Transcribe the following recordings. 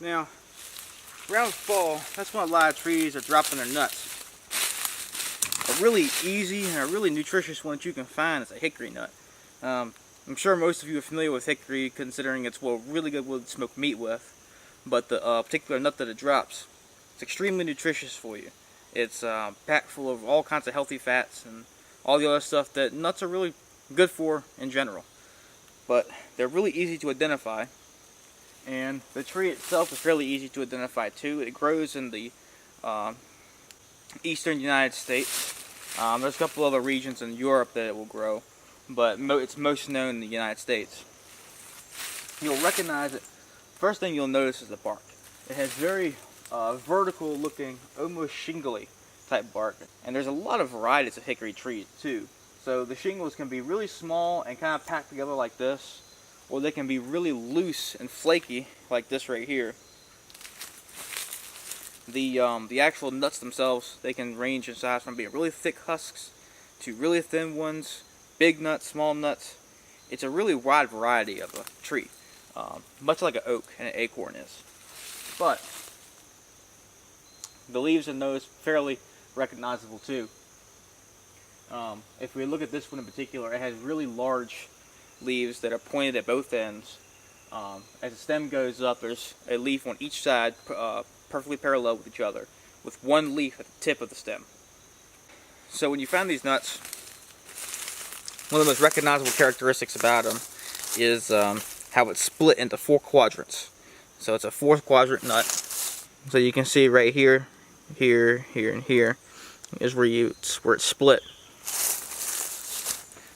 Now, around fall, that's when a lot of trees are dropping their nuts. A really easy and a really nutritious one that you can find is a hickory nut. I'm sure most of you are familiar with hickory, considering it's really good wood to smoke meat with. But the particular nut that it drops, it's extremely nutritious for you. It's packed full of all kinds of healthy fats and all the other stuff that nuts are really good for in general. But they're really easy to identify, and the tree itself is fairly easy to identify too. It grows in the eastern United States. There's a couple other regions in Europe that it will grow, but it's most known in the United States. You'll recognize it. First thing you'll notice is the bark. It has very vertical looking, almost shingly type bark. And there's a lot of varieties of hickory trees too. So the shingles can be really small and kind of packed together like this, or they can be really loose and flaky like this right here. The actual nuts themselves, they can range in size from being really thick husks to really thin ones, big nuts, small nuts. It's a really wide variety of a tree. Much like an oak and an acorn is. But the leaves in those fairly recognizable too. If we look at this one in particular, it has really large leaves that are pointed at both ends. As the stem goes up, there's a leaf on each side perfectly parallel with each other, with one leaf at the tip of the stem. So when you find these nuts, one of the most recognizable characteristics about them is how it's split into 4 quadrants. So it's a 4th quadrant nut. So you can see right here, here, here, and here is where it's split.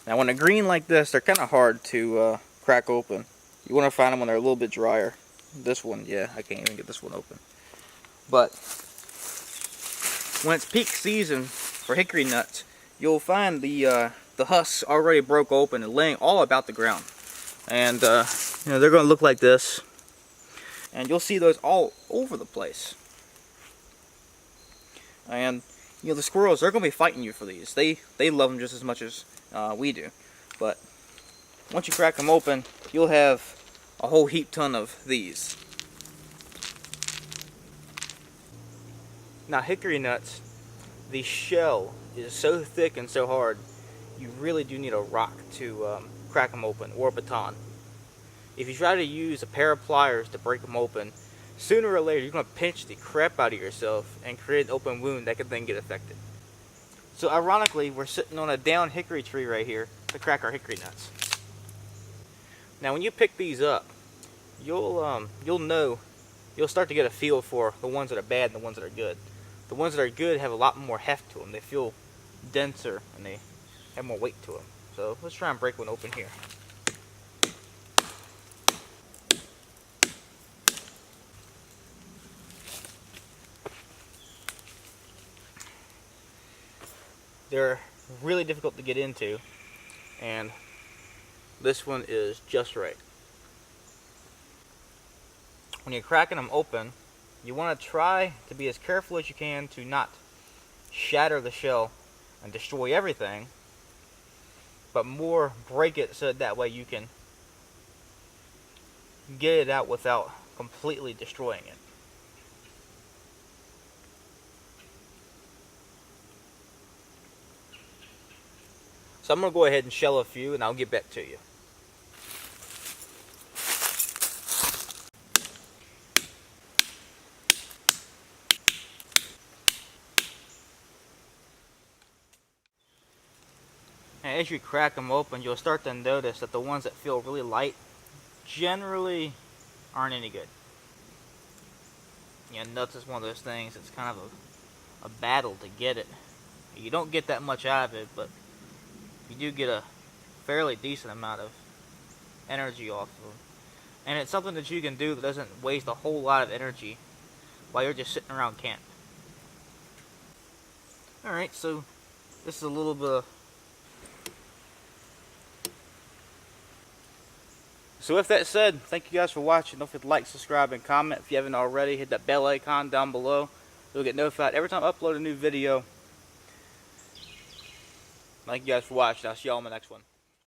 Now when they're green like this, they're kind of hard to crack open. You want to find them when they're a little bit drier. This one, yeah, I can't even get this one open. But when it's peak season for hickory nuts, you'll find the husks already broke open and laying all about the ground. And you know, they're going to look like this, and you'll see those all over the place. And you know, the squirrels, they're going to be fighting you for these. They love them just as much as we do. But once you crack them open, you'll have a whole heap ton of these. Now hickory nuts, the shell is so thick and so hard, you really do need a rock to crack them open, or a baton. If you try to use a pair of pliers to break them open, sooner or later you're going to pinch the crap out of yourself and create an open wound that could then get infected. So ironically, we're sitting on a down hickory tree right here to crack our hickory nuts. Now when you pick these up, you'll start to get a feel for the ones that are bad and the ones that are good. The ones that are good have a lot more heft to them. They feel denser and they have more weight to them. So let's try and break one open here. They're really difficult to get into, and this one is just right. When you're cracking them open, you want to try to be as careful as you can to not shatter the shell and destroy everything, but more break it so that way you can get it out without completely destroying it. So I'm going to go ahead and shell a few and I'll get back to you. And as you crack them open, you'll start to notice that the ones that feel really light generally aren't any good. You know, nuts is one of those things, it's kind of a battle to get it. You don't get that much out of it, but you do get a fairly decent amount of energy off of them. And it's something that you can do that doesn't waste a whole lot of energy while you're just sitting around camp. Alright, so this is a little bit of... So with that said, thank you guys for watching. Don't forget to like, subscribe, and comment. If you haven't already, hit that bell icon down below. You'll get notified every time I upload a new video. Thank you guys for watching. I'll see y'all in the next one.